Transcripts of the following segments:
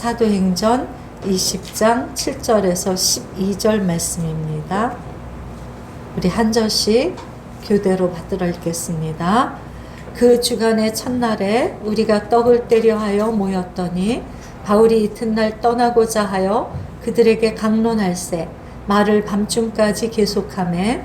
사도행전 20장 7절에서 12절 말씀입니다. 우리 한 절씩 교대로 받들어 읽겠습니다. 그 주간의 첫날에 우리가 떡을 떼려 하여 모였더니 바울이 이튿날 떠나고자 하여 그들에게 강론할세 말을 밤중까지 계속하매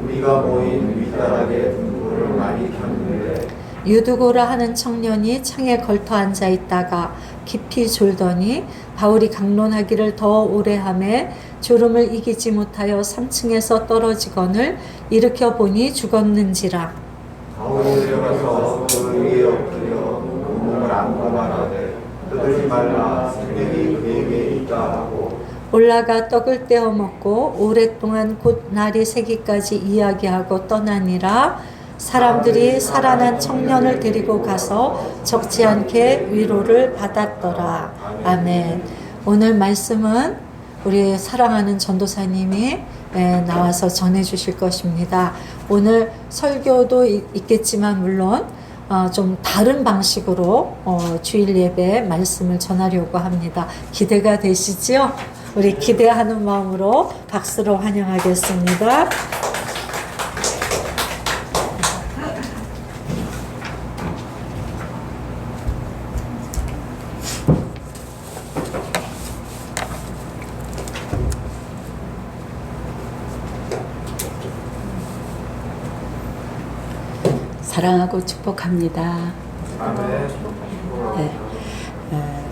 우리가 모인 윗다락에 등불을 많이 켰는데 유두고라 하는 청년이 창에 걸터 앉아 있다가 깊이 졸더니 바울이 강론하기를 더 오래 하매 졸음을 이기지 못하여 3층에서 떨어지거늘 일으켜 보니 죽었는지라. 바울이 내려가서 그 위에 엎드려 몸을 안고 말하되 떠들지 말라 생명이 그에게 있다 하고 올라가 떡을 떼어 먹고 오랫동안 곧 날이 새기까지 이야기하고 떠나니라. 사람들이 살아난 청년을 데리고 가서 적지 않게 위로를 받았더라. 아멘. 오늘 말씀은 우리 사랑하는 전도사님이 나와서 전해 주실 것입니다. 오늘 설교도 있겠지만 물론 좀 다른 방식으로 주일 예배 말씀을 전하려고 합니다. 기대가 되시죠? 우리 기대하는 마음으로 박수로 환영하겠습니다. 사랑하고 축복합니다. 네.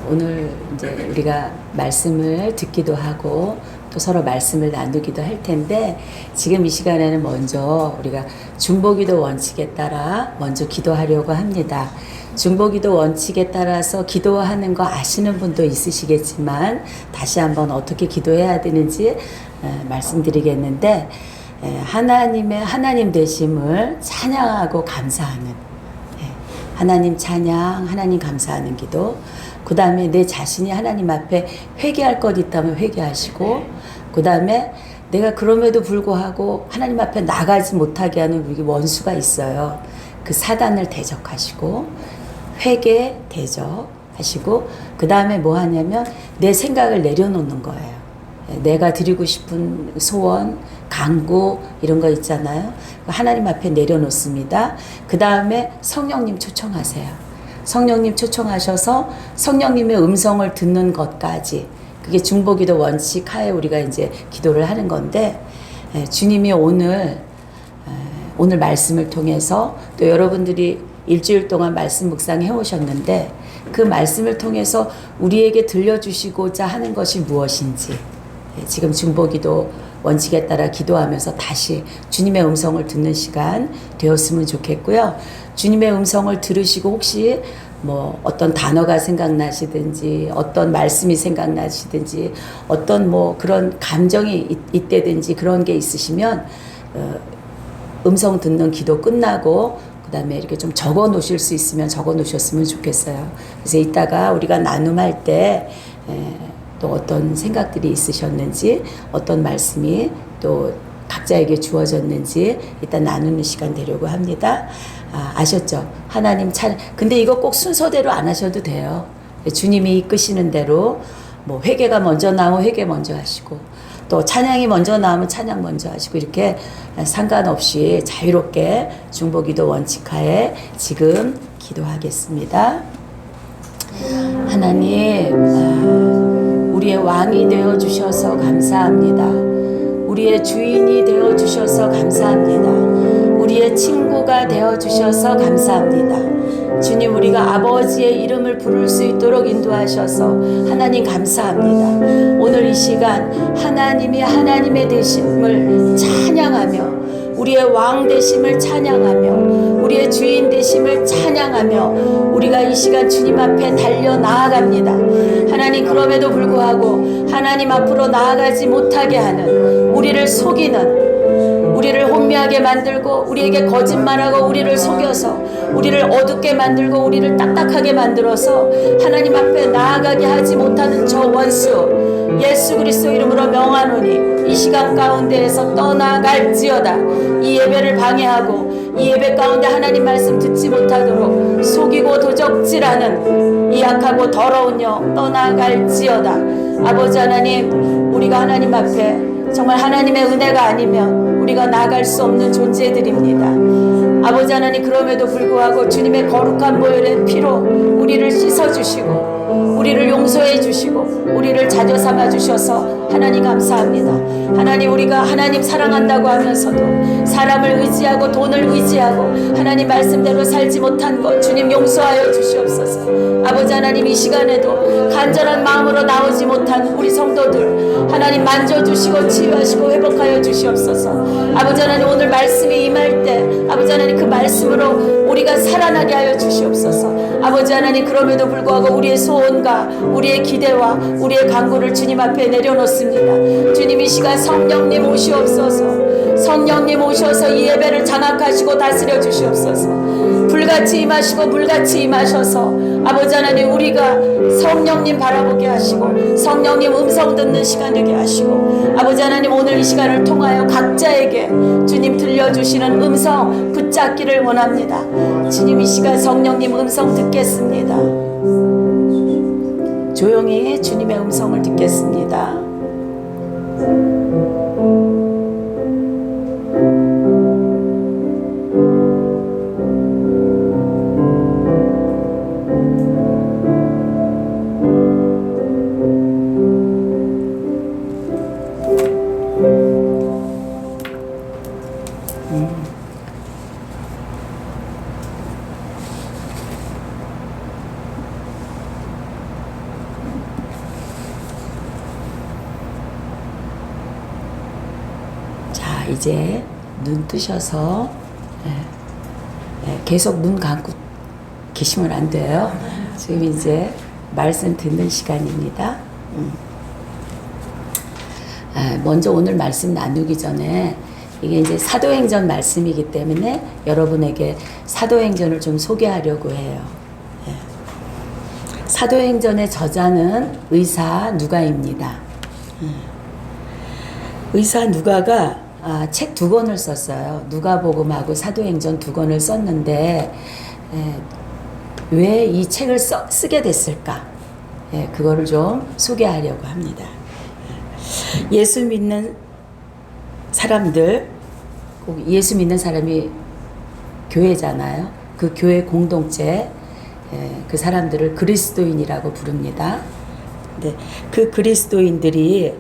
오늘 이제 우리가 말씀을 듣기도 하고 또 서로 말씀을 나누기도 할 텐데 지금 이 시간에는 먼저 우리가 중보기도 원칙에 따라 먼저 기도하려고 합니다. 중보기도 원칙에 따라서 기도하는 거 아시는 분도 있으시겠지만 다시 한번 어떻게 기도해야 되는지 말씀드리겠는데 하나님의 하나님 되심을 찬양하고 감사하는 하나님 찬양, 하나님 감사하는 기도. 그 다음에 내 자신이 하나님 앞에 회개할 것 있다면 회개하시고, 그 다음에 내가 그럼에도 불구하고 하나님 앞에 나가지 못하게 하는 우리 원수가 있어요. 그 사단을 대적하시고 회개 대적하시고, 그 다음에 뭐 하냐면 내 생각을 내려놓는 거예요. 내가 드리고 싶은 소원, 간구 이런 거 있잖아요. 하나님 앞에 내려놓습니다. 그 다음에 성령님 초청하세요. 성령님 초청하셔서 성령님의 음성을 듣는 것까지, 그게 중보기도 원칙 하에 우리가 이제 기도를 하는 건데, 주님이 오늘 말씀을 통해서 또 여러분들이 일주일 동안 말씀 묵상해 오셨는데 그 말씀을 통해서 우리에게 들려주시고자 하는 것이 무엇인지 지금 중보기도 원칙에 따라 기도하면서 다시 주님의 음성을 듣는 시간 되었으면 좋겠고요. 주님의 음성을 들으시고 혹시 뭐 어떤 단어가 생각나시든지 어떤 말씀이 생각나시든지 어떤 뭐 그런 감정이 있다든지 그런 게 있으시면 음성 듣는 기도 끝나고 그 다음에 이렇게 좀 적어 놓으실 수 있으면 적어 놓으셨으면 좋겠어요. 그래서 이따가 우리가 나눔할 때 또 어떤 생각들이 있으셨는지 어떤 말씀이 또 각자에게 주어졌는지 일단 나누는 시간 되려고 합니다. 아셨죠? 하나님 찬양. 근데 이거 꼭 순서대로 안 하셔도 돼요. 주님이 이끄시는 대로 뭐 회개가 먼저 나오면 회개 먼저 하시고 또 찬양이 먼저 나오면 찬양 먼저 하시고 이렇게 상관없이 자유롭게 중보기도 원칙하에 지금 기도하겠습니다. 하나님, 우리의 왕이 되어 주셔서 감사합니다. 우리의 주인이 되어 주셔서 감사합니다. 우리의 친구가 되어 주셔서 감사합니다. 주님, 우리가 아버지의 이름을 부를 수 있도록 인도하셔서 하나님 감사합니다. 오늘 이 시간 하나님이 하나님의 되심을 찬양하며 우리의 왕 되심을 찬양하며 우리의 주인 되심을 찬양하며 우리가 이 시간 주님 앞에 달려 나아갑니다. 하나님, 그럼에도 불구하고 하나님 앞으로 나아가지 못하게 하는 우리를 속이는 우리를 혼미하게 만들고 우리에게 거짓말하고 우리를 속여서 우리를 어둡게 만들고 우리를 딱딱하게 만들어서 하나님 앞에 나아가게 하지 못하는 저 원수 예수 그리스도 이름으로 명하노니 이 시간 가운데에서 떠나갈지어다. 이 예배를 방해하고 이 예배 가운데 하나님 말씀 듣지 못하도록 속이고 도적질하는 이 약하고 더러운 영 떠나갈지어다. 아버지 하나님, 우리가 하나님 앞에 정말 하나님의 은혜가 아니면 우리가 나아갈 수 없는 존재들입니다. 아버지 하나님, 그럼에도 불구하고 주님의 거룩한 보혈의 피로 우리를 씻어주시고 우리를 용서해 주시고 우리를 자녀 삼아 주셔서 하나님 감사합니다. 하나님, 우리가 하나님 사랑한다고 하면서도 사람을 의지하고 돈을 의지하고 하나님 말씀대로 살지 못한 것 주님 용서하여 주시옵소서. 아버지 하나님, 이 시간에도 간절한 마음으로 나오지 못한 우리 성도들 하나님 만져주시고 치유하시고 회복하여 주시옵소서. 아버지 하나님, 오늘 말씀이 임할 때 아버지 하나님 그 말씀으로 우리가 살아나게 하여 주시옵소서. 아버지 하나님, 그럼에도 불구하고 우리의 소원과 우리의 기대와 우리의 간구를 주님 앞에 내려놓습니다. 주님, 이 시간 성령님 오시옵소서. 성령님 오셔서 이 예배를 장악하시고 다스려 주시옵소서. 불같이 임하시고 불같이 임하셔서 아버지 하나님, 우리가 성령님 바라보게 하시고 성령님 음성 듣는 시간 되게 하시고 아버지 하나님, 오늘 이 시간을 통하여 각자에게 주님 들려주시는 음성 붙잡기를 원합니다. 주님, 이 시간 성령님 음성 듣겠습니다. 조용히 주님의 음성을 듣겠습니다. 이제 눈 뜨셔서 계속 눈 감고 계시면 안 돼요. 지금 이제 말씀 듣는 시간입니다. 먼저 오늘 말씀 나누기 전에 이게 이제 사도행전 말씀이기 때문에 여러분에게 사도행전을 좀 소개하려고 해요. 사도행전의 저자는 의사 누가입니다. 의사 누가가 책 2권을 썼어요. 누가복음하고 사도행전 2권을 썼는데 왜 이 책을 쓰게 됐을까? 그거를 좀 소개하려고 합니다. 예수 믿는 사람들, 꼭 예수 믿는 사람이 교회잖아요. 그 교회 공동체, 그 사람들을 그리스도인이라고 부릅니다. 근데 그 그리스도인들이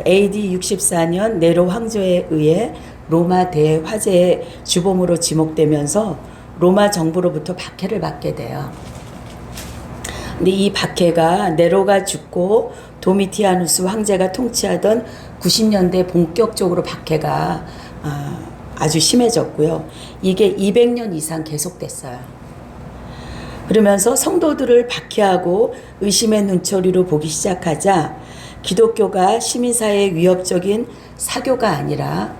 AD 64년 네로 황제에 의해 로마 대화재의 주범으로 지목되면서 로마 정부로부터 박해를 받게 돼요. 근데 이 박해가 네로가 죽고 도미티아누스 황제가 통치하던 90년대 본격적으로 박해가 아주 심해졌고요. 이게 200년 이상 계속됐어요. 그러면서 성도들을 박해하고 의심의 눈초리로 보기 시작하자 기독교가 시민사회의 위협적인 사교가 아니라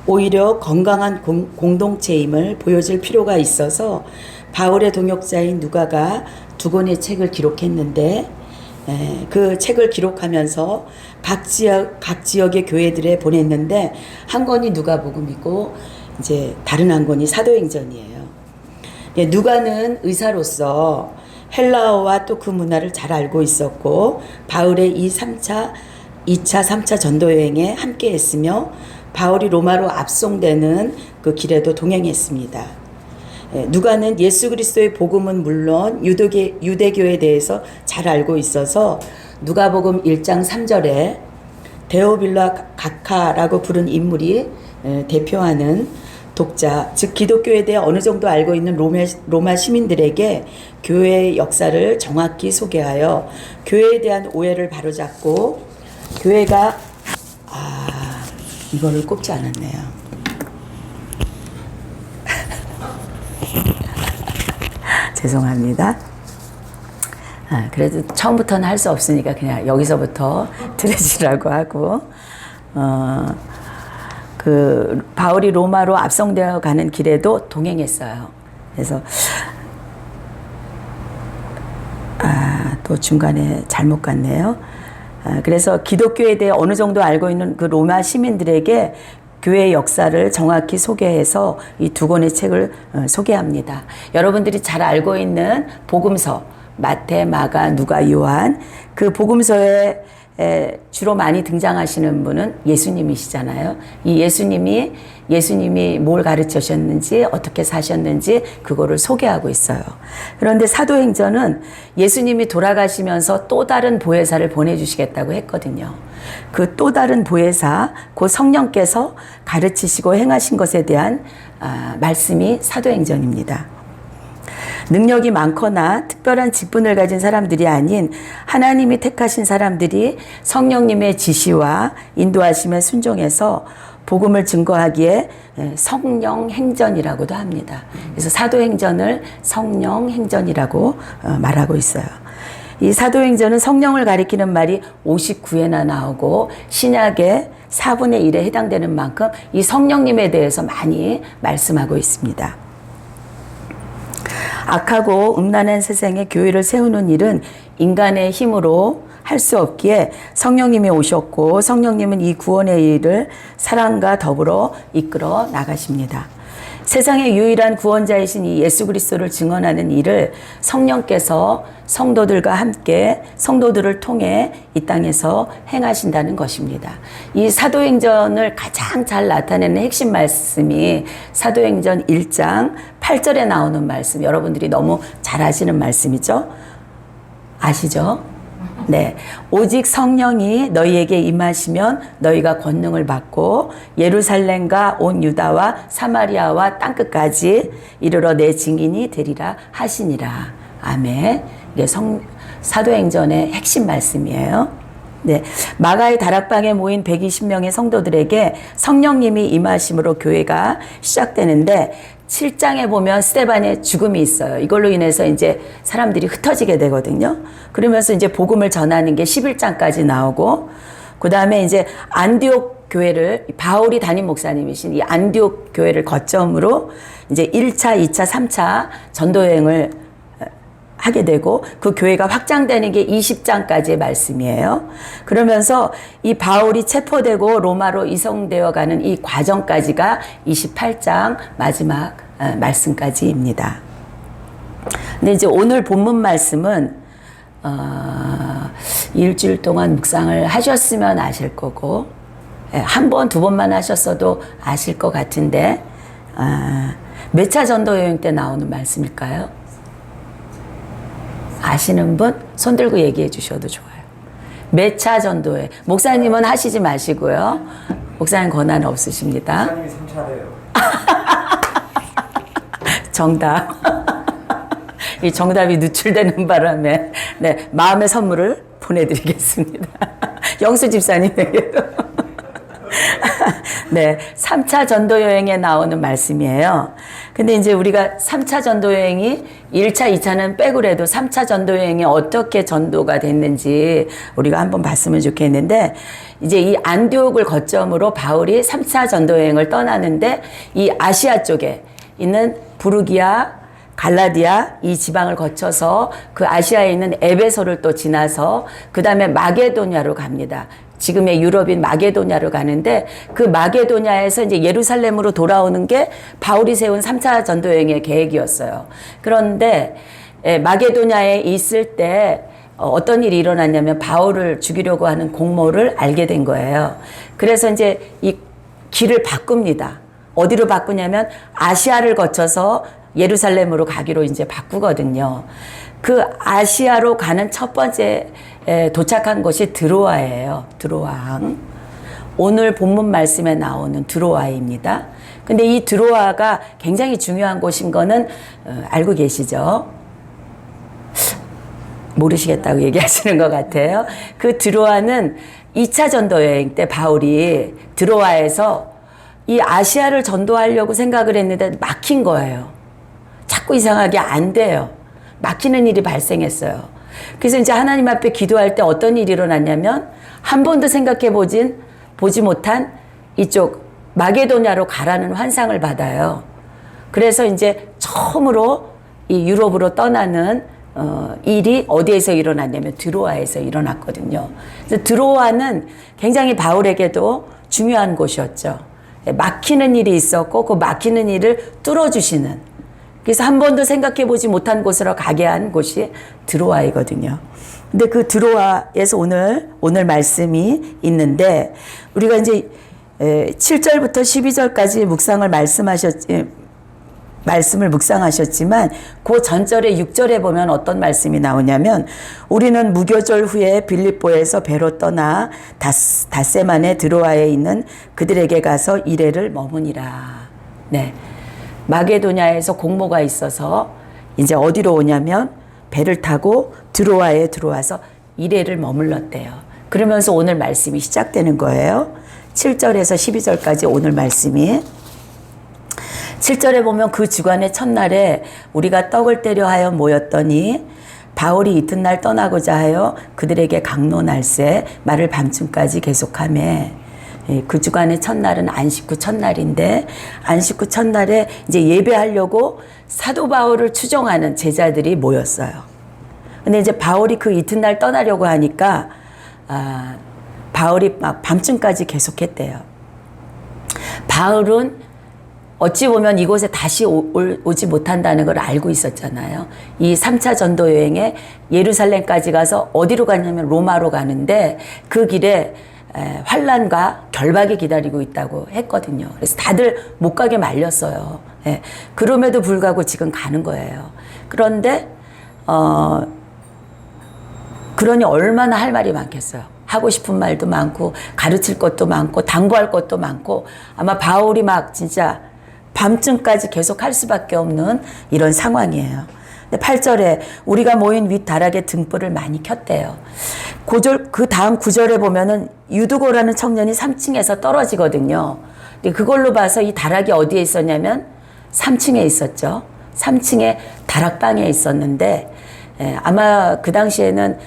오히려 건강한 공동체임을 보여줄 필요가 있어서 바울의 동역자인 누가가 2권의 책을 기록했는데 그 책을 기록하면서 각 지역의 교회들에 보냈는데 한 권이 누가복음이고 이제 다른 한 권이 사도행전이에요. 누가는 의사로서 헬라어와 또 그 문화를 잘 알고 있었고 바울의 2차, 3차 전도 여행에 함께 했으며 바울이 로마로 압송되는 그 길에도 동행했습니다. 누가는 예수 그리스도의 복음은 물론 유대교에 대해서 잘 알고 있어서 누가복음 1장 3절에 데오빌라 가카라고 부른 인물이 대표하는 독자, 즉 기독교에 대해 어느 정도 알고 있는 로마 시민들에게 교회의 역사를 정확히 소개하여 교회에 대한 오해를 바로잡고 교회가 이거를 꼽지 않았네요. 죄송합니다. 그래도 처음부터는 할 수 없으니까 그냥 여기서부터 들으시라고 하고 그 바울이 로마로 압송되어 가는 길에도 동행했어요. 그래서 또 중간에 잘못 갔네요. 그래서 기독교에 대해 어느 정도 알고 있는 그 로마 시민들에게 교회의 역사를 정확히 소개해서 이 두 권의 책을 소개합니다. 여러분들이 잘 알고 있는 복음서, 마태, 마가, 누가, 요한, 그 복음서에 주로 많이 등장하시는 분은 예수님이시잖아요. 이 예수님이 뭘 가르치셨는지, 어떻게 사셨는지 그거를 소개하고 있어요. 그런데 사도행전은 예수님이 돌아가시면서 또 다른 보혜사를 보내주시겠다고 했거든요. 그 또 다른 보혜사, 그 성령께서 가르치시고 행하신 것에 대한 말씀이 사도행전입니다. 능력이 많거나 특별한 직분을 가진 사람들이 아닌 하나님이 택하신 사람들이 성령님의 지시와 인도하심에 순종해서 복음을 증거하기에 성령 행전이라고도 합니다. 그래서 사도행전을 성령 행전이라고 말하고 있어요. 이 사도행전은 성령을 가리키는 말이 59회나 나오고 신약의 4분의 1에 해당되는 만큼 이 성령님에 대해서 많이 말씀하고 있습니다. 악하고 음란한 세상에 교회를 세우는 일은 인간의 힘으로 할 수 없기에 성령님이 오셨고 성령님은 이 구원의 일을 사랑과 더불어 이끌어 나가십니다. 세상의 유일한 구원자이신 이 예수 그리스도를 증언하는 일을 성령께서 성도들과 함께 성도들을 통해 이 땅에서 행하신다는 것입니다. 이 사도행전을 가장 잘 나타내는 핵심 말씀이 사도행전 1장 8절에 나오는 말씀, 여러분들이 너무 잘 아시는 말씀이죠? 아시죠? 네. 오직 성령이 너희에게 임하시면 너희가 권능을 받고 예루살렘과 온 유다와 사마리아와 땅끝까지 이르러 내 증인이 되리라 하시니라. 아멘. 이게 사도행전의 핵심 말씀이에요. 네. 마가의 다락방에 모인 120명의 성도들에게 성령님이 임하심으로 교회가 시작되는데 7장에 보면 스데반의 죽음이 있어요. 이걸로 인해서 이제 사람들이 흩어지게 되거든요. 그러면서 이제 복음을 전하는 게 11장까지 나오고, 그 다음에 이제 안디옥 교회를, 바울이 담임 목사님이신 이 안디옥 교회를 거점으로 이제 1차, 2차, 3차 전도여행을 하게 되고, 그 교회가 확장되는 게 20장까지의 말씀이에요. 그러면서 이 바울이 체포되고 로마로 이송되어 가는 이 과정까지가 28장 마지막 말씀까지입니다. 근데 이제 오늘 본문 말씀은 일주일 동안 묵상을 하셨으면 아실 거고, 한 번, 두 번만 하셨어도 아실 것 같은데, 몇 차 전도여행 때 나오는 말씀일까요? 아시는 분 손 들고 얘기해 주셔도 좋아요. 몇 차 전도에. 목사님은 하시지 마시고요. 목사님 권한 없으십니다. 목사님이 3차래요. 정답. 이 정답이 누출되는 바람에 네, 마음의 선물을 보내드리겠습니다. 영수 집사님에게도. 네, 3차 전도여행에 나오는 말씀이에요. 근데 이제 우리가 3차 전도여행이 1차, 2차는 빼고 해도 3차 전도여행이 어떻게 전도가 됐는지 우리가 한번 봤으면 좋겠는데, 이제 이 안디옥을 거점으로 바울이 3차 전도여행을 떠나는데, 이 아시아 쪽에 있는 부르기아, 갈라디아 이 지방을 거쳐서 그 아시아에 있는 에베소를 또 지나서 그 다음에 마게도냐로 갑니다. 지금의 유럽인 마게도냐로 가는데, 그 마게도냐에서 이제 예루살렘으로 돌아오는 게 바울이 세운 3차 전도여행의 계획이었어요. 그런데 마게도냐에 있을 때 어떤 일이 일어났냐면 바울을 죽이려고 하는 공모를 알게 된 거예요. 그래서 이제 이 길을 바꿉니다. 어디로 바꾸냐면 아시아를 거쳐서 예루살렘으로 가기로 이제 바꾸거든요. 그 아시아로 가는 첫 번째 도착한 곳이 드로아예요. 드로아항. 오늘 본문 말씀에 나오는 드로아입니다. 근데 이 드로아가 굉장히 중요한 곳인 거는 알고 계시죠? 모르시겠다고 얘기하시는 것 같아요. 그 드로아는 2차 전도여행 때 바울이 드로아에서 이 아시아를 전도하려고 생각을 했는데 막힌 거예요. 자꾸 이상하게 안 돼요. 막히는 일이 발생했어요. 그래서 이제 하나님 앞에 기도할 때 어떤 일이 일어났냐면, 한 번도 생각해 보지 못한 이쪽 마게도냐로 가라는 환상을 받아요. 그래서 이제 처음으로 이 유럽으로 떠나는 일이 어디에서 일어났냐면 드로아에서 일어났거든요. 그래서 드로아는 굉장히 바울에게도 중요한 곳이었죠. 막히는 일이 있었고 그 막히는 일을 뚫어주시는, 그래서 한 번도 생각해 보지 못한 곳으로 가게 한 곳이 드로아이거든요. 근데 그 드로아에서 오늘 말씀이 있는데, 우리가 이제 7절부터 12절까지 말씀을 묵상하셨지만 그 전절에 6절에 보면 어떤 말씀이 나오냐면, 우리는 무교절 후에 빌립보에서 배로 떠나 닷새만에 드로아에 있는 그들에게 가서 이레를 머무니라. 네. 마게도냐에서 공모가 있어서 이제 어디로 오냐면 배를 타고 드로아에 들어와서 이레를 머물렀대요. 그러면서 오늘 말씀이 시작되는 거예요. 7절에서 12절까지 오늘 말씀이. 7절에 보면 그 주간의 첫날에 우리가 떡을 떼려 하여 모였더니 바울이 이튿날 떠나고자 하여 그들에게 강론할세 말을 밤중까지 계속하매. 그 주간의 첫날은 안식 후 첫날인데, 안식 후 첫날에 이제 예배하려고 사도 바울을 추종하는 제자들이 모였어요. 근데 이제 바울이 그 이튿날 떠나려고 하니까 바울이 막 밤중까지 계속했대요. 바울은 어찌 보면 이곳에 다시 오지 못한다는 걸 알고 있었잖아요. 이 3차 전도 여행에 예루살렘까지 가서 어디로 가냐면 로마로 가는데, 그 길에 환난과 결박이 기다리고 있다고 했거든요. 그래서 다들 못 가게 말렸어요. 예. 그럼에도 불구하고 지금 가는 거예요. 그런데 그러니 얼마나 할 말이 많겠어요. 하고 싶은 말도 많고 가르칠 것도 많고 당부할 것도 많고, 아마 바울이 막 진짜 밤중까지 계속 할 수밖에 없는 이런 상황이에요. 8절에 우리가 모인 윗 다락에 등불을 많이 켰대요. 그 다음 9절에 보면은 유두고라는 청년이 3층에서 떨어지거든요. 근데 그걸로 봐서 이 다락이 어디에 있었냐면 3층에 있었죠. 3층에 다락방에 있었는데, 아마 그 당시에는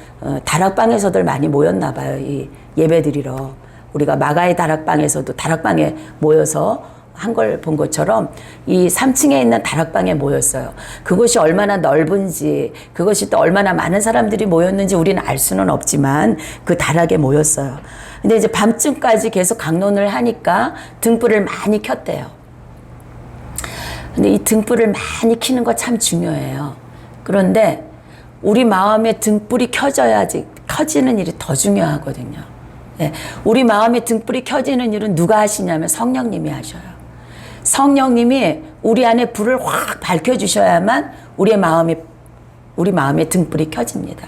다락방에서들 많이 모였나 봐요. 이 예배드리러. 우리가 마가의 다락방에서도 다락방에 모여서 한 걸 본 것처럼 이 3층에 있는 다락방에 모였어요. 그것이 얼마나 넓은지, 그것이 또 얼마나 많은 사람들이 모였는지 우리는 알 수는 없지만 그 다락에 모였어요. 근데 이제 밤쯤까지 계속 강론을 하니까 등불을 많이 켰대요. 근데 이 등불을 많이 켜는 거 참 중요해요. 그런데 우리 마음에 등불이 켜지는 일이 더 중요하거든요. 네. 우리 마음에 등불이 켜지는 일은 누가 하시냐면 성령님이 하셔요. 성령님이 우리 안에 불을 확 밝혀주셔야만 우리 마음에 등불이 켜집니다.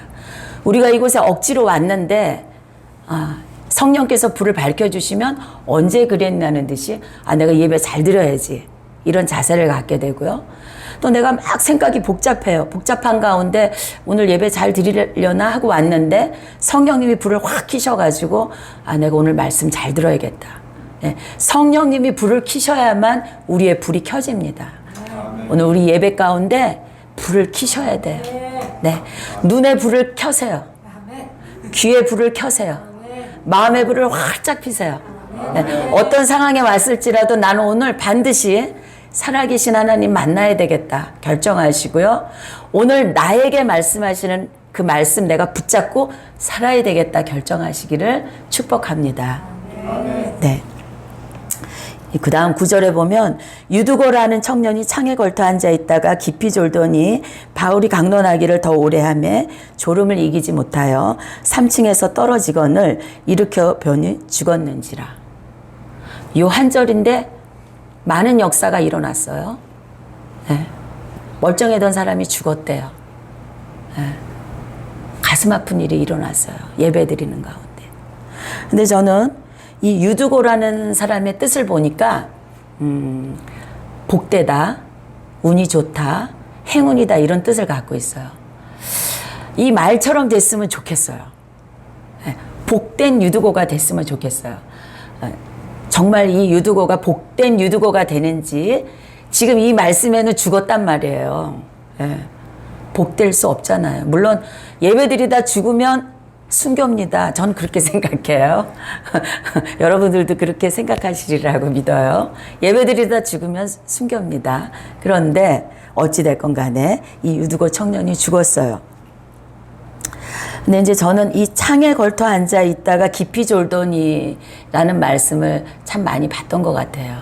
우리가 이곳에 억지로 왔는데 성령께서 불을 밝혀주시면 언제 그랬냐는 듯이 내가 예배 잘 드려야지, 이런 자세를 갖게 되고요. 또 내가 막 생각이 복잡해요. 복잡한 가운데 오늘 예배 잘 드리려나 하고 왔는데 성령님이 불을 확 켜셔가지고 내가 오늘 말씀 잘 들어야겠다. 네, 성령님이 불을 켜셔야만 우리의 불이 켜집니다. 오늘 우리 예배 가운데 불을 켜셔야 돼요. 네, 눈에 불을 켜세요. 귀에 불을 켜세요. 마음의 불을 활짝 피세요. 네, 어떤 상황에 왔을지라도 나는 오늘 반드시 살아계신 하나님 만나야 되겠다 결정하시고요. 오늘 나에게 말씀하시는 그 말씀 내가 붙잡고 살아야 되겠다 결정하시기를 축복합니다. 네. 그 다음 9절에 보면 유두고라는 청년이 창에 걸터 앉아 있다가 깊이 졸더니 바울이 강론하기를 더 오래 하매 졸음을 이기지 못하여 3층에서 떨어지거늘 일으켜 변이 죽었는지라. 요 한 절인데 많은 역사가 일어났어요. 네. 멀쩡했던 사람이 죽었대요. 네. 가슴 아픈 일이 일어났어요. 예배 드리는 가운데. 근데 저는 이 유두고라는 사람의 뜻을 보니까 복되다, 운이 좋다, 행운이다, 이런 뜻을 갖고 있어요. 이 말처럼 됐으면 좋겠어요. 복된 유두고가 됐으면 좋겠어요. 정말 이 유두고가 복된 유두고가 되는지, 지금 이 말씀에는 죽었단 말이에요. 복될 수 없잖아요. 물론 예배드리다 죽으면 순교입니다. 저는 그렇게 생각해요. 여러분들도 그렇게 생각하시리라고 믿어요. 예배드리다 죽으면 순교입니다. 그런데 어찌됐건 간에 이 유두고 청년이 죽었어요. 근데 이제 저는 이 창에 걸터 앉아 있다가 깊이 졸더니라는 말씀을 참 많이 봤던 것 같아요.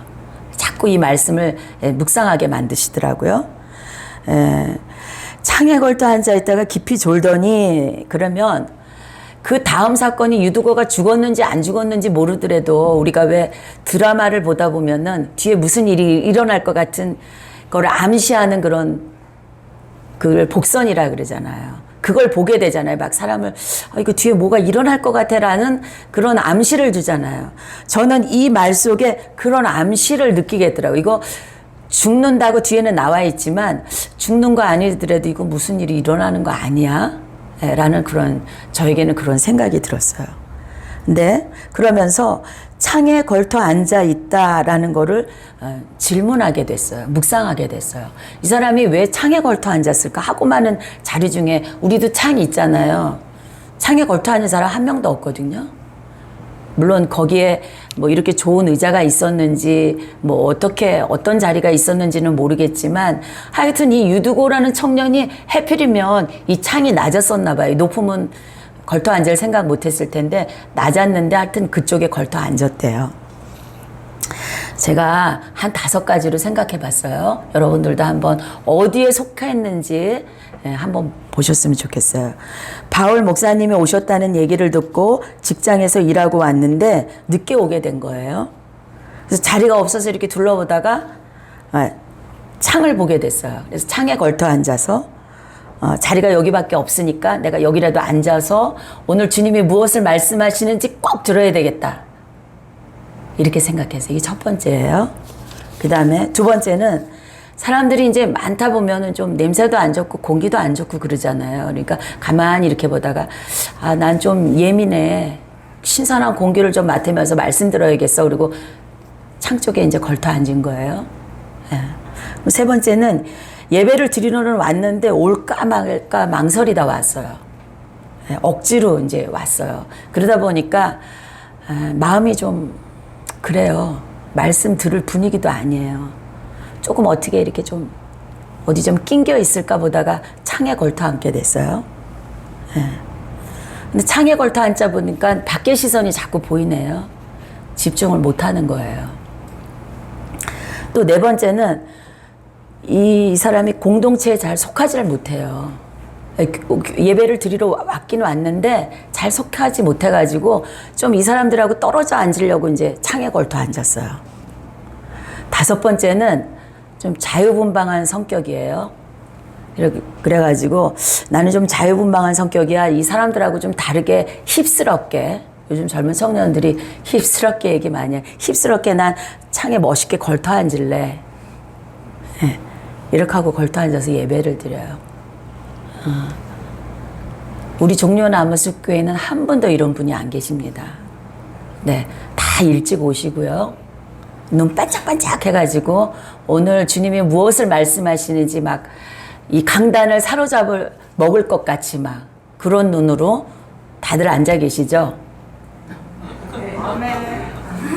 자꾸 이 말씀을 묵상하게 만드시더라고요. 창에 걸터 앉아 있다가 깊이 졸더니, 그러면 그 다음 사건이 유두고가 죽었는지 안 죽었는지 모르더라도 우리가 왜 드라마를 보다 보면은 뒤에 무슨 일이 일어날 것 같은 거를 암시하는 그런 그걸 복선이라 그러잖아요. 그걸 보게 되잖아요. 막 사람을 이거 뒤에 뭐가 일어날 것 같아라는 그런 암시를 주잖아요. 저는 이 말 속에 그런 암시를 느끼겠더라고요. 이거 죽는다고 뒤에는 나와 있지만 죽는 거 아니더라도 이거 무슨 일이 일어나는 거 아니야? 라는 그런, 저에게는 그런 생각이 들었어요. 근데 그러면서 창에 걸터 앉아 있다라는 거를 질문하게 됐어요. 묵상하게 됐어요. 이 사람이 왜 창에 걸터 앉았을까 하고 많은 자리 중에 우리도 창이 있잖아요. 창에 걸터 앉은 사람 한 명도 없거든요. 물론 거기에 뭐 이렇게 좋은 의자가 있었는지 뭐 어떤 자리가 있었는지는 모르겠지만 하여튼 이 유두고라는 청년이 해필이면 이 창이 낮았었나 봐요. 높으면 걸터 앉을 생각 못했을 텐데 낮았는데 하여튼 그쪽에 걸터 앉았대요. 제가 한 5가지로 생각해 봤어요. 여러분들도 한번 어디에 속했는지 한번 보셨으면 좋겠어요. 바울 목사님이 오셨다는 얘기를 듣고 직장에서 일하고 왔는데 늦게 오게 된 거예요. 그래서 자리가 없어서 이렇게 둘러보다가 창을 보게 됐어요. 그래서 창에 걸터 앉아서 자리가 여기밖에 없으니까 내가 여기라도 앉아서 오늘 주님이 무엇을 말씀하시는지 꼭 들어야 되겠다. 이렇게 생각해서 이게 첫 번째예요. 그 다음에 두 번째는 사람들이 이제 많다 보면은 좀 냄새도 안 좋고 공기도 안 좋고 그러잖아요. 그러니까 가만히 이렇게 보다가 난 좀 예민해. 신선한 공기를 좀 맡으면서 말씀 들어야겠어. 그리고 창 쪽에 이제 걸터 앉은 거예요. 세 번째는 예배를 드리러는 왔는데 올까 말까 망설이다 왔어요. 억지로 이제 왔어요. 그러다 보니까 마음이 좀 그래요. 말씀 들을 분위기도 아니에요. 조금 어떻게 이렇게 좀 어디 좀 낑겨 있을까 보다가 창에 걸터 앉게 됐어요. 근데 창에 걸터 앉자 보니까 밖에 시선이 자꾸 보이네요. 집중을 못 하는 거예요. 또 네 번째는 이 사람이 공동체에 잘 속하지를 못해요. 예배를 드리러 왔긴 왔는데 잘 속하지 못해가지고 좀 이 사람들하고 떨어져 앉으려고 이제 창에 걸터 앉았어요. 5번째는 좀 자유분방한 성격이에요. 그래가지고 나는 좀 자유분방한 성격이야. 이 사람들하고 좀 다르게 힙스럽게, 요즘 젊은 청년들이 힙스럽게 얘기 많이 해요. 힙스럽게 난 창에 멋있게 걸터 앉을래. 이렇게 하고 걸터 앉아서 예배를 드려요. 우리 종려나무숲교회는 한 분도 이런 분이 안 계십니다. 네, 다 일찍 오시고요. 눈 반짝반짝 해가지고 오늘 주님이 무엇을 말씀하시는지 막 이 강단을 사로잡을 먹을 것 같이 막 그런 눈으로 다들 앉아 계시죠? 네.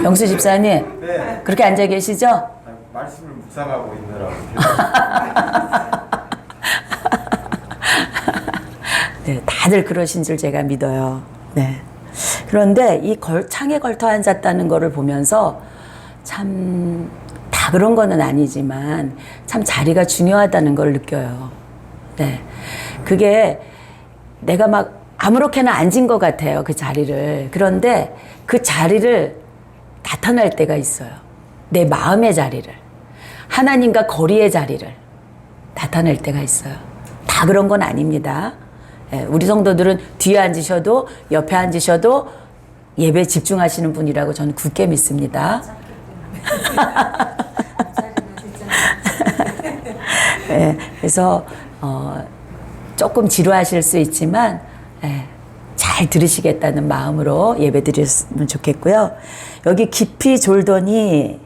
영수 집사님, 네. 그렇게 앉아 계시죠? 말씀을 묵상하고 있느라고. 네, 다들 그러신 줄 제가 믿어요. 네. 그런데 이 창에 걸터 앉았다는 거를 보면서 참 다 그런 거는 아니지만 참 자리가 중요하다는 걸 느껴요. 네. 그게 내가 막 아무렇게나 앉은 것 같아요. 그 자리를. 그런데 그 자리를 나타날 때가 있어요. 내 마음의 자리를. 하나님과 거리의 자리를 나타낼 때가 있어요. 다 그런 건 아닙니다. 우리 성도들은 뒤에 앉으셔도 옆에 앉으셔도 예배에 집중하시는 분이라고 저는 굳게 믿습니다. 그래서 조금 지루하실 수 있지만 잘 들으시겠다는 마음으로 예배 드렸으면 좋겠고요. 여기 깊이 졸더니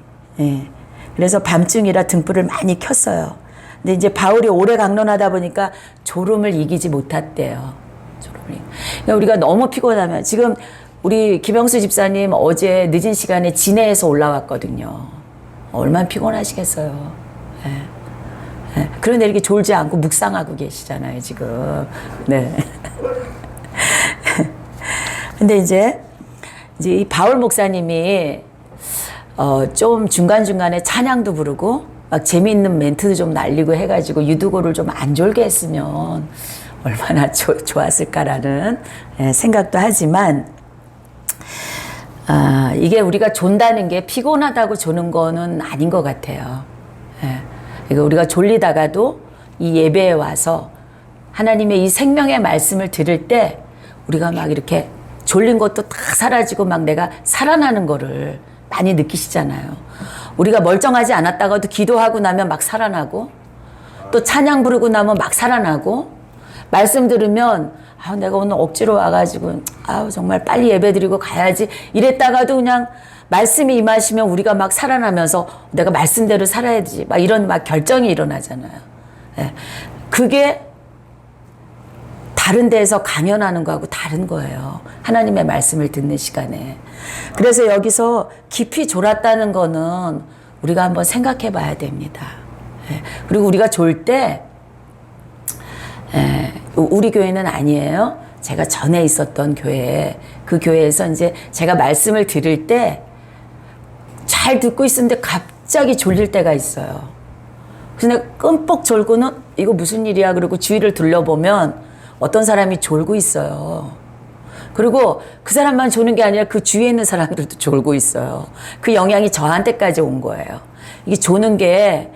그래서 밤중이라 등불을 많이 켰어요. 근데 이제 바울이 오래 강론하다 보니까 졸음을 이기지 못했대요. 그러니까 우리가 너무 피곤하면 지금 우리 김영수 집사님 어제 늦은 시간에 진해에서 올라왔거든요. 얼마나 피곤하시겠어요. 예. 예. 그런데 이렇게 졸지 않고 묵상하고 계시잖아요, 지금. 네. 근데 이제 이 바울 목사님이 좀 중간중간에 찬양도 부르고 막 재미있는 멘트도 좀 날리고 해가지고 유두고를 좀 안 졸게 했으면 얼마나 좋았을까라는 생각도 하지만 이게 우리가 존다는 게 피곤하다고 조는 거는 아닌 것 같아요. 그러니까 우리가 졸리다가도 이 예배에 와서 하나님의 이 생명의 말씀을 들을 때 우리가 막 이렇게 졸린 것도 다 사라지고 막 내가 살아나는 거를 많이 느끼시잖아요. 우리가 멀쩡하지 않았다가도 기도하고 나면 막 살아나고 또 찬양 부르고 나면 막 살아나고 말씀 들으면 내가 오늘 억지로 와가지고 정말 빨리 예배드리고 가야지 이랬다가도 그냥 말씀이 임하시면 우리가 막 살아나면서 내가 말씀대로 살아야지 막 이런 막 결정이 일어나잖아요. 예. 그게 다른 데에서 강연하는 거하고 다른 거예요. 하나님의 말씀을 듣는 시간에. 그래서 여기서 깊이 졸았다는 거는 우리가 한번 생각해 봐야 됩니다. 예. 그리고 우리가 졸 때 우리 교회는 아니에요. 제가 전에 있었던 교회, 그 교회에서 이제 제가 말씀을 들을 때 잘 듣고 있었는데 갑자기 졸릴 때가 있어요. 그래서 내가 끔뻑 졸고는 이거 무슨 일이야 그러고 주위를 둘러보면 어떤 사람이 졸고 있어요. 그리고 그 사람만 조는 게 아니라 그 주위에 있는 사람들도 졸고 있어요. 그 영향이 저한테까지 온 거예요. 이게 조는 게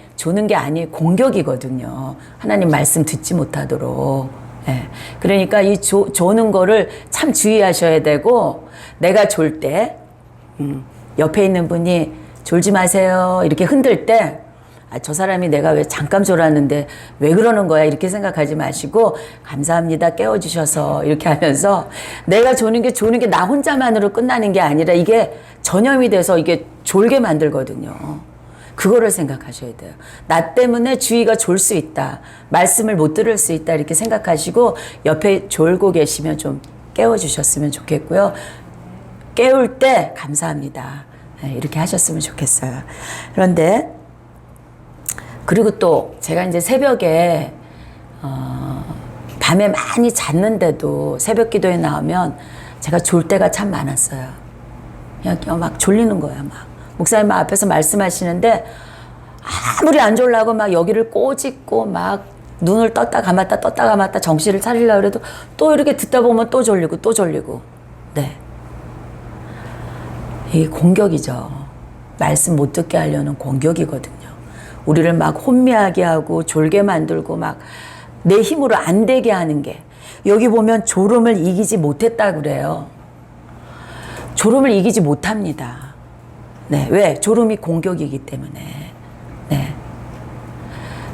아니에요. 공격이거든요. 하나님 말씀 듣지 못하도록. 예. 그러니까 이 조는 거를 참 주의하셔야 되고, 내가 졸 때, 옆에 있는 분이 졸지 마세요. 이렇게 흔들 때, 저 사람이 내가 왜 잠깐 졸았는데 왜 그러는 거야? 이렇게 생각하지 마시고, 감사합니다. 깨워주셔서. 이렇게 하면서, 내가 조는 게 나 혼자만으로 끝나는 게 아니라 이게 전염이 돼서 이게 졸게 만들거든요. 그거를 생각하셔야 돼요. 나 때문에 주위가 졸 수 있다. 말씀을 못 들을 수 있다. 이렇게 생각하시고 옆에 졸고 계시면 좀 깨워주셨으면 좋겠고요. 깨울 때 감사합니다. 이렇게 하셨으면 좋겠어요. 그런데 그리고 또 제가 이제 새벽에 밤에 많이 잤는데도 새벽 기도에 나오면 제가 졸 때가 참 많았어요. 그냥 막 졸리는 거야, 막. 목사님 앞에서 말씀하시는데 아무리 안 졸라고 막 여기를 꼬집고 막 눈을 떴다 감았다 정신을 차리려고 해도 또 이렇게 듣다 보면 또 졸리고. 네. 이게 공격이죠. 말씀 못 듣게 하려는 공격이거든요. 우리를 막 혼미하게 하고 졸게 만들고 막 내 힘으로 안 되게 하는 게, 여기 보면 졸음을 이기지 못했다 그래요. 졸음을 이기지 못합니다. 네, 왜? 졸음이 공격이기 때문에. 네.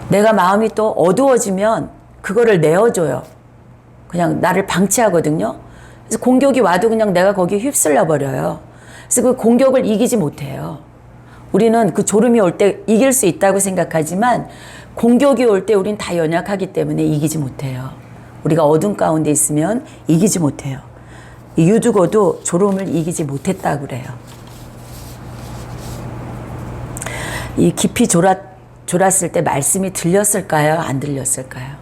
내가 마음이 또 어두워지면 그거를 내어줘요. 그냥 나를 방치하거든요. 그래서 공격이 와도 그냥 내가 거기에 휩쓸려 버려요. 그래서 그 공격을 이기지 못해요. 우리는 그 졸음이 올 때 이길 수 있다고 생각하지만 공격이 올 때 우린 다 연약하기 때문에 이기지 못해요. 우리가 어둠 가운데 있으면 이기지 못해요. 유두고도 졸음을 이기지 못했다고 그래요. 이 깊이 졸았을 때 말씀이 들렸을까요? 안 들렸을까요?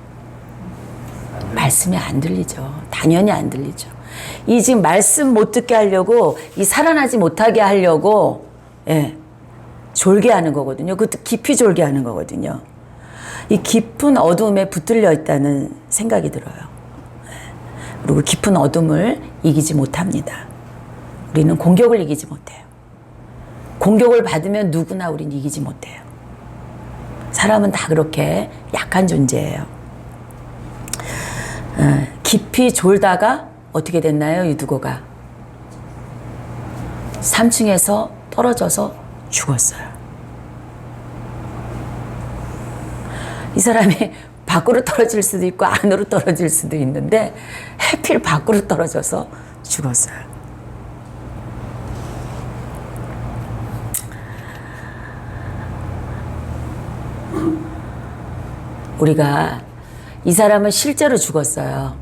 말씀이 안 들리죠. 당연히 안 들리죠. 이 지금 말씀 못 듣게 하려고, 이 살아나지 못하게 하려고, 졸게 하는 거거든요. 그것도 깊이 졸게 하는 거거든요. 이 깊은 어둠에 붙들려 있다는 생각이 들어요. 그리고 깊은 어둠을 이기지 못합니다. 우리는 공격을 이기지 못해요. 공격을 받으면 누구나 우린 이기지 못해요. 사람은 다 그렇게 약한 존재예요. 깊이 졸다가 어떻게 됐나요, 유두고가? 3층에서 떨어져서 죽었어요. 이 사람이 밖으로 떨어질 수도 있고 안으로 떨어질 수도 있는데 하필 밖으로 떨어져서 죽었어요. 우리가 이 사람은 실제로 죽었어요.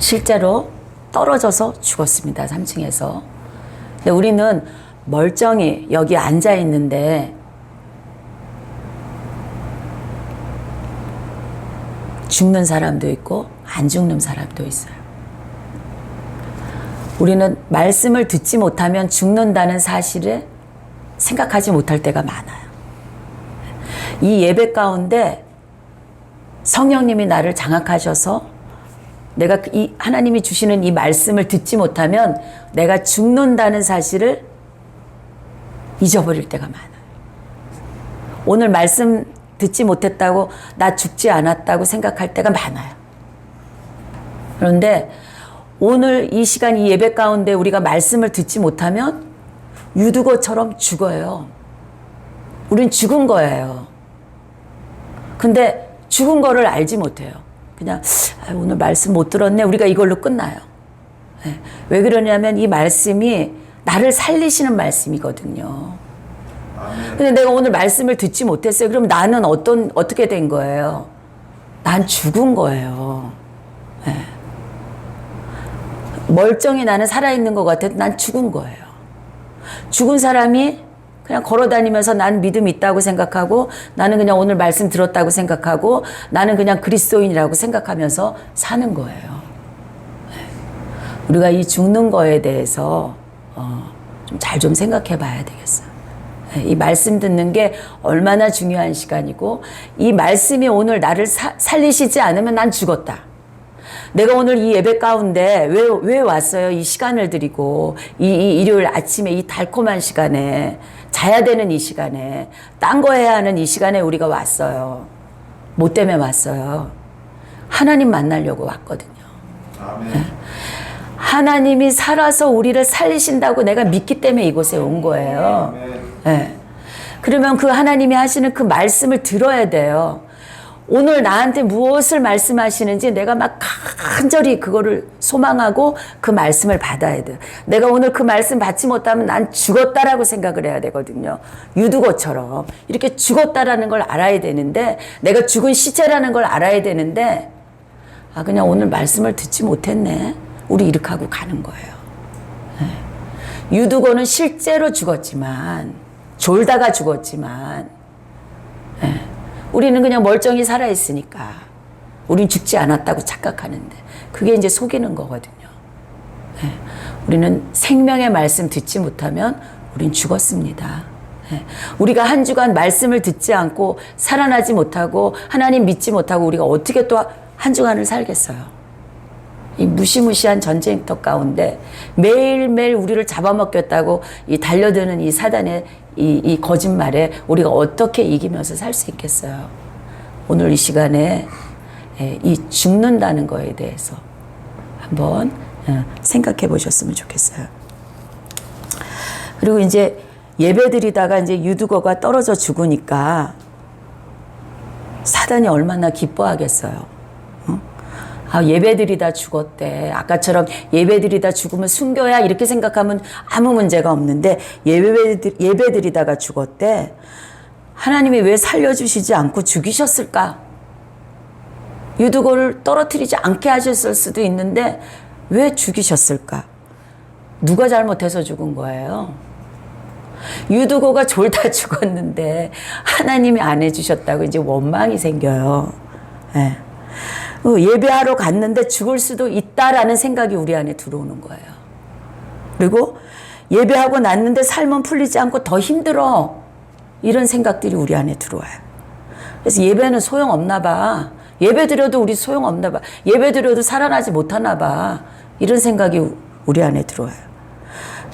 실제로 떨어져서 죽었습니다. 3층에서. 근데 우리는 멀쩡히 여기 앉아 있는데 죽는 사람도 있고 안 죽는 사람도 있어요. 우리는 말씀을 듣지 못하면 죽는다는 사실을 생각하지 못할 때가 많아요. 이 예배 가운데 성령님이 나를 장악하셔서 내가 이 하나님이 주시는 이 말씀을 듣지 못하면 내가 죽는다는 사실을 잊어버릴 때가 많아요. 오늘 말씀 듣지 못했다고 나 죽지 않았다고 생각할 때가 많아요. 그런데 오늘 이 시간 이 예배 가운데 우리가 말씀을 듣지 못하면 유두거처럼 죽어요. 우린 죽은 거예요. 근데 죽은 거를 알지 못해요. 그냥 오늘 말씀 못 들었네. 우리가 이걸로 끝나요. 네. 왜 그러냐면 이 말씀이 나를 살리시는 말씀이거든요. 근데 내가 오늘 말씀을 듣지 못했어요. 그럼 나는 어떻게 된 거예요? 난 죽은 거예요. 네. 멀쩡히 나는 살아있는 것 같아도 난 죽은 거예요. 죽은 사람이 그냥 걸어다니면서 난 믿음 있다고 생각하고 나는 그냥 오늘 말씀 들었다고 생각하고 나는 그냥 그리스도인이라고 생각하면서 사는 거예요. 우리가 이 죽는 거에 대해서 좀 잘 좀 생각해 봐야 되겠어요. 이 말씀 듣는 게 얼마나 중요한 시간이고 이 말씀이 오늘 나를 살리시지 않으면 난 죽었다. 내가 오늘 이 예배 가운데 왜 왔어요? 이 시간을 드리고 이 일요일 아침에 이 달콤한 시간에 자야 되는 이 시간에 딴 거 해야 하는 이 시간에 우리가 왔어요. 뭐 때문에 왔어요? 하나님 만나려고 왔거든요. 아멘. 하나님이 살아서 우리를 살리신다고 내가 믿기 때문에 이곳에 온 거예요. 네. 그러면 그 하나님이 하시는 그 말씀을 들어야 돼요. 오늘 나한테 무엇을 말씀하시는지 내가 막 간절히 그거를 소망하고 그 말씀을 받아야 돼요. 내가 오늘 그 말씀 받지 못하면 난 죽었다라고 생각을 해야 되거든요. 유두거처럼 이렇게 죽었다라는 걸 알아야 되는데 내가 죽은 시체라는 걸 알아야 되는데 그냥 오늘 말씀을 듣지 못했네. 우리 이렇게 하고 가는 거예요. 네. 유두거는 실제로 죽었지만 졸다가 죽었지만 네. 우리는 그냥 멀쩡히 살아있으니까 우린 죽지 않았다고 착각하는데 그게 이제 속이는 거거든요. 네. 우리는 생명의 말씀 듣지 못하면 우린 죽었습니다. 네. 우리가 한 주간 말씀을 듣지 않고 살아나지 못하고 하나님 믿지 못하고 우리가 어떻게 또 한 주간을 살겠어요. 이 무시무시한 전쟁터 가운데 매일매일 우리를 잡아먹겠다고 이 달려드는 이 사단의 이 거짓말에 우리가 어떻게 이기면서 살 수 있겠어요? 오늘 이 시간에 이 죽는다는 거에 대해서 한번 생각해 보셨으면 좋겠어요. 그리고 이제 예배드리다가 이제 유두거가 떨어져 죽으니까 사단이 얼마나 기뻐하겠어요. 예배드리다 죽었대. 아까처럼 예배드리다 죽으면 순교야 이렇게 생각하면 아무 문제가 없는데 예배드리다가 죽었대. 하나님이 왜 살려주시지 않고 죽이셨을까? 유두거를 떨어뜨리지 않게 하셨을 수도 있는데 왜 죽이셨을까? 누가 잘못해서 죽은 거예요? 유두거가 졸다 죽었는데 하나님이 안 해주셨다고 이제 원망이 생겨요. 네. 예배하러 갔는데 죽을 수도 있다라는 생각이 우리 안에 들어오는 거예요. 그리고 예배하고 났는데 삶은 풀리지 않고 더 힘들어. 이런 생각들이 우리 안에 들어와요. 그래서 예배는 소용없나 봐. 예배 드려도 우리 소용없나 봐. 예배 드려도 살아나지 못하나 봐. 이런 생각이 우리 안에 들어와요.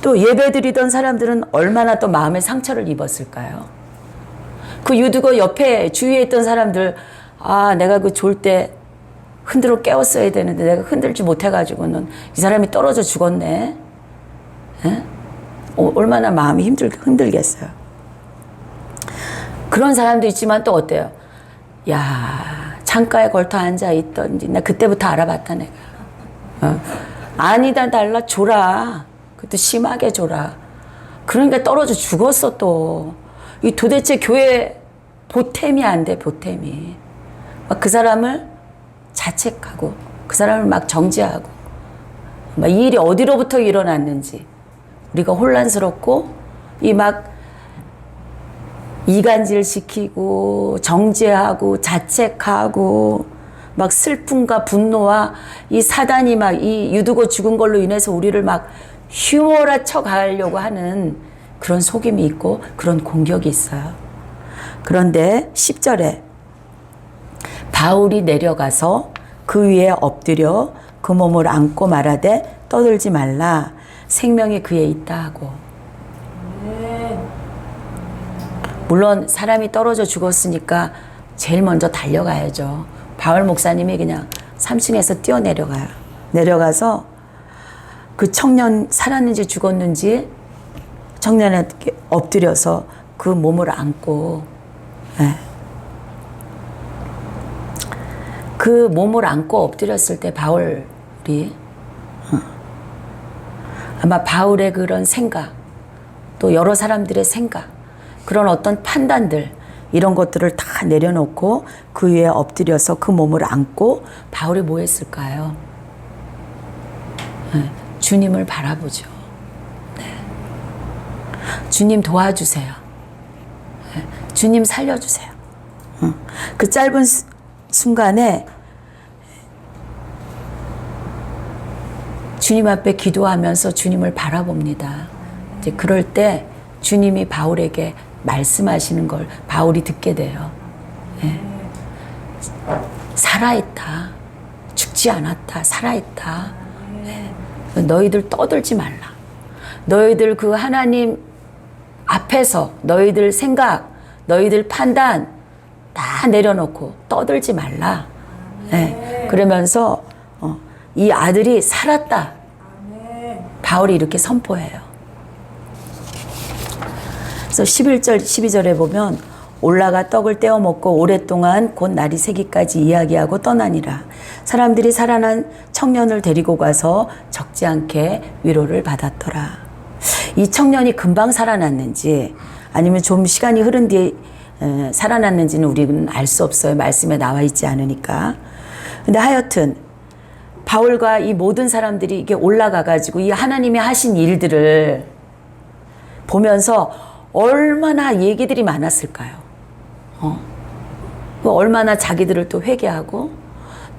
또 예배 드리던 사람들은 얼마나 또 마음의 상처를 입었을까요? 그 유두거 옆에 주위에 있던 사람들 내가 그 졸 때 흔들어 깨웠어야 되는데 내가 흔들지 못해가지고는 이 사람이 떨어져 죽었네. 얼마나 마음이 흔들겠어요. 그런 사람도 있지만 또 어때요? 야, 창가에 걸터 앉아있던지 나 그때부터 알아봤다 내가. 아니다 달라 졸아. 그것도 심하게 졸아. 그러니까 떨어져 죽었어 또. 이 도대체 교회 보탬이 안 돼, 보탬이. 막 그 사람을 자책하고 그 사람을 막 정죄하고 막 이 일이 어디로부터 일어났는지 우리가 혼란스럽고 이 막 이간질 시키고 정죄하고 자책하고 막 슬픔과 분노와 이 사단이 막 이 유두고 죽은 걸로 인해서 우리를 막 휘몰아쳐 가려고 하는 그런 속임이 있고 그런 공격이 있어요. 그런데 10절에 바울이 내려가서 그 위에 엎드려 그 몸을 안고 말하되 떠들지 말라 생명이 그에 있다 하고. 물론 사람이 떨어져 죽었으니까 제일 먼저 달려가야죠. 바울 목사님이 그냥 3층에서 뛰어내려가요. 내려가서 그 청년 살았는지 죽었는지 청년에게 엎드려서 그 몸을 안고, 네. 그 몸을 안고 엎드렸을 때 바울이 아마 바울의 그런 생각, 또 여러 사람들의 생각, 그런 어떤 판단들, 이런 것들을 다 내려놓고 그 위에 엎드려서 그 몸을 안고 바울이 뭐 했을까요? 네. 주님을 바라보죠. 네. 주님 도와주세요. 네. 주님 살려주세요. 그 짧은 순간에 주님 앞에 기도하면서 주님을 바라봅니다. 이제 그럴 때 주님이 바울에게 말씀하시는 걸 바울이 듣게 돼요. 네. 살아있다. 죽지 않았다. 살아있다. 네. 너희들 떠들지 말라. 너희들 그 하나님 앞에서 너희들 생각, 너희들 판단 다 내려놓고 떠들지 말라. 네. 그러면서 이 아들이 살았다. 바울이 이렇게 선포해요. 그래서 11절, 12절에 보면 올라가 떡을 떼어 먹고 오랫동안 곧 날이 새기까지 이야기하고 떠나니라. 사람들이 살아난 청년을 데리고 가서 적지 않게 위로를 받았더라. 이 청년이 금방 살아났는지 아니면 좀 시간이 흐른 뒤에 살아났는지는 우리는 알 수 없어요. 말씀에 나와 있지 않으니까. 근데 하여튼 바울과 이 모든 사람들이 이게 올라가가지고 이 하나님이 하신 일들을 보면서 얼마나 얘기들이 많았을까요? 얼마나 자기들을 또 회개하고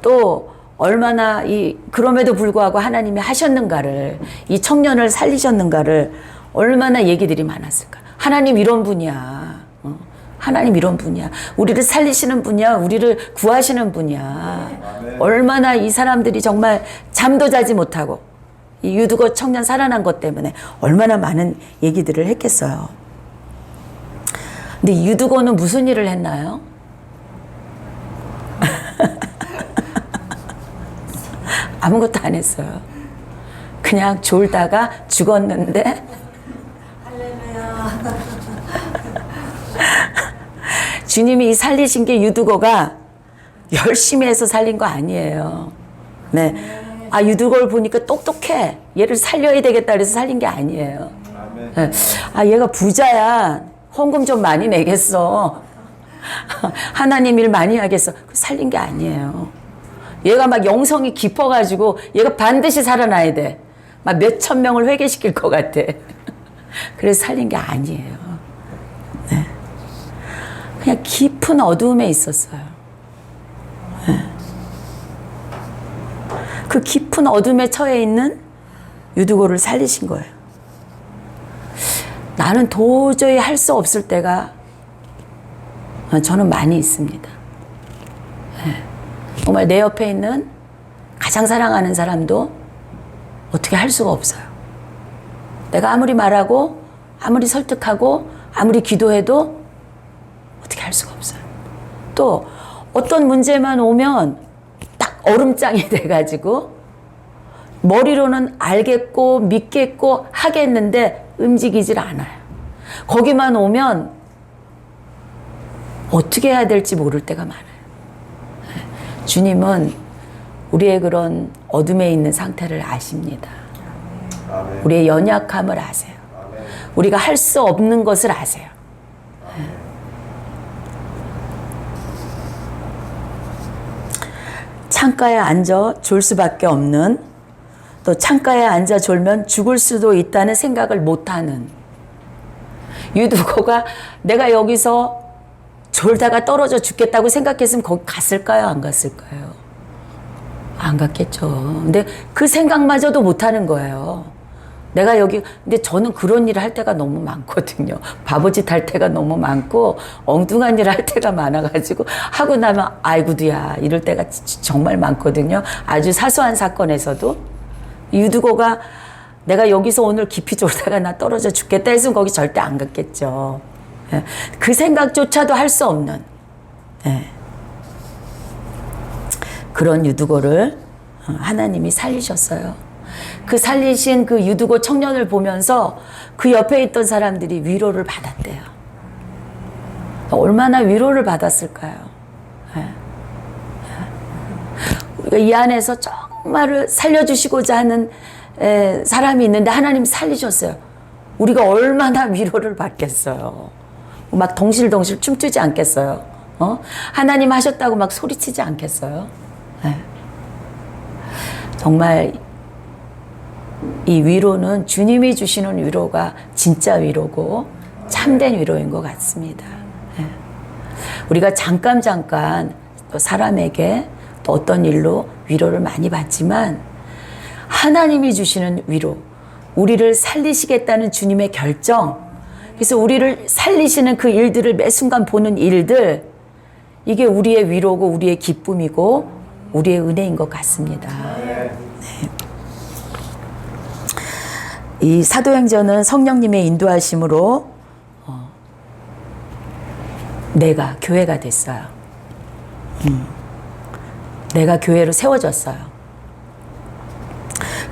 또 얼마나 그럼에도 불구하고 하나님이 하셨는가를, 이 청년을 살리셨는가를 얼마나 얘기들이 많았을까. 하나님 이런 분이야. 하나님 이런 분이야. 우리를 살리시는 분이야. 우리를 구하시는 분이야. 얼마나 이 사람들이 정말 잠도 자지 못하고 이 유두거 청년 살아난 것 때문에 얼마나 많은 얘기들을 했겠어요. 근데 유두거는 무슨 일을 했나요? 아무것도 안 했어요. 그냥 졸다가 죽었는데 주님이 살리신 게 유두거가 열심히 해서 살린 거 아니에요. 네. 아, 유두거를 보니까 똑똑해. 얘를 살려야 되겠다 그래서 살린 게 아니에요. 네. 아, 얘가 부자야. 헌금 좀 많이 내겠어. 하나님 일 많이 하겠어. 살린 게 아니에요. 얘가 막 영성이 깊어가지고 얘가 반드시 살아나야 돼. 막 몇천 명을 회개시킬 것 같아. 그래서 살린 게 아니에요. 네. 그냥 깊은 어두움에 있었어요. 네. 그 깊은 어둠에 처해 있는 유두고를 살리신 거예요. 나는 도저히 할 수 없을 때가 저는 많이 있습니다. 네. 정말 내 옆에 있는 가장 사랑하는 사람도 어떻게 할 수가 없어요. 내가 아무리 말하고 아무리 설득하고 아무리 기도해도 어떻게 할 수가 없어요. 또 어떤 문제만 오면 딱 얼음장이 돼가지고 머리로는 알겠고 믿겠고 하겠는데 움직이질 않아요. 거기만 오면 어떻게 해야 될지 모를 때가 많아요. 주님은 우리의 그런 어둠에 있는 상태를 아십니다. 아멘. 우리의 연약함을 아세요. 아멘. 우리가 할 수 없는 것을 아세요. 창가에 앉아 졸 수밖에 없는, 또 창가에 앉아 졸면 죽을 수도 있다는 생각을 못하는 유두고가 내가 여기서 졸다가 떨어져 죽겠다고 생각했으면 거기 갔을까요? 안 갔을까요? 안 갔겠죠. 근데 그 생각마저도 못하는 거예요. 내가 여기, 근데 저는 그런 일을 할 때가 너무 많거든요. 바보짓 할 때가 너무 많고, 엉뚱한 일을 할 때가 많아가지고, 하고 나면, 아이고도야, 이럴 때가 정말 많거든요. 아주 사소한 사건에서도. 유두고가 내가 여기서 오늘 깊이 졸다가 나 떨어져 죽겠다 했으면 거기 절대 안 갔겠죠. 예. 그 생각조차도 할 수 없는, 예. 그런 유두고를 하나님이 살리셨어요. 그 살리신 그 유두고 청년을 보면서 그 옆에 있던 사람들이 위로를 받았대요. 얼마나 위로를 받았을까요? 우리가 이 안에서 정말을 살려주시고자 하는 사람이 있는데 하나님 살리셨어요. 우리가 얼마나 위로를 받겠어요. 막 덩실덩실 춤추지 않겠어요? 하나님 하셨다고 막 소리치지 않겠어요? 정말 이 위로는 주님이 주시는 위로가 진짜 위로고 참된 위로인 것 같습니다. 우리가 잠깐 또 사람에게 또 어떤 일로 위로를 많이 받지만 하나님이 주시는 위로, 우리를 살리시겠다는 주님의 결정, 그래서 우리를 살리시는 그 일들을 매 순간 보는 일들, 이게 우리의 위로고 우리의 기쁨이고 우리의 은혜인 것 같습니다. 네. 이 사도행전은 성령님의 인도하심으로 내가 교회가 됐어요. 내가 교회로 세워졌어요.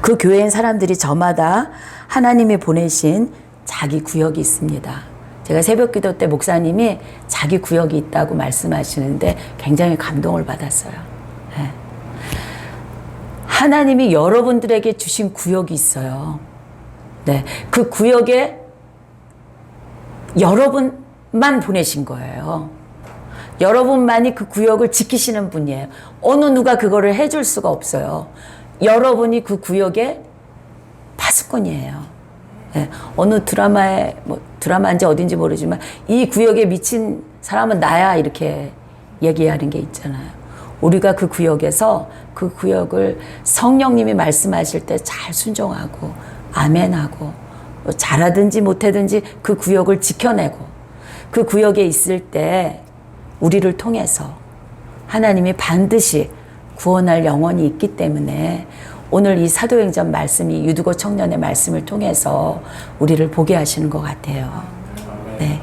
그 교회엔 사람들이 저마다 하나님이 보내신 자기 구역이 있습니다. 제가 새벽기도 때 목사님이 자기 구역이 있다고 말씀하시는데 굉장히 감동을 받았어요. 네. 하나님이 여러분들에게 주신 구역이 있어요. 네, 그 구역에 여러분만 보내신 거예요. 여러분만이 그 구역을 지키시는 분이에요. 어느 누가 그거를 해줄 수가 없어요. 여러분이 그 구역의 파수꾼이에요. 네, 어느 드라마에, 드라마인지 어딘지 모르지만 이 구역에 미친 사람은 나야 이렇게 얘기하는 게 있잖아요. 우리가 그 구역에서 그 구역을 성령님이 말씀하실 때 잘 순종하고 아멘하고 잘하든지 못하든지 그 구역을 지켜내고 그 구역에 있을 때 우리를 통해서 하나님이 반드시 구원할 영혼이 있기 때문에 오늘 이 사도행전 말씀이 유두고 청년의 말씀을 통해서 우리를 보게 하시는 것 같아요. 네.